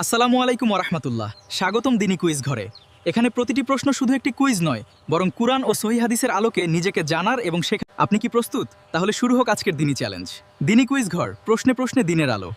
আসসালামু আলাইকুম ওরহমতুল্লাহ। স্বাগতম দিনী কুইজ ঘরে। এখানে প্রতিটি প্রশ্ন শুধু একটি কুইজ নয়, বরং কুরআন ও সহিহ হাদিসের আলোকে নিজেকে জানার এবং শেখা। আপনি কি প্রস্তুত? তাহলে শুরু হোক আজকের দিনী চ্যালেঞ্জ। দিনী কুইজ ঘর, প্রশ্নে প্রশ্নে দিনের আলো।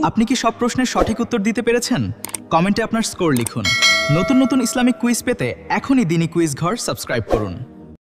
আপনি কি সব প্রশ্নের সঠিক উত্তর দিতে পেরেছেন? কমেন্টে আপনার স্কোর লিখুন। নতুন নতুন ইসলামিক কুইজ পেতে এখনই দিনী কুইজ ঘর সাবস্ক্রাইব করুন।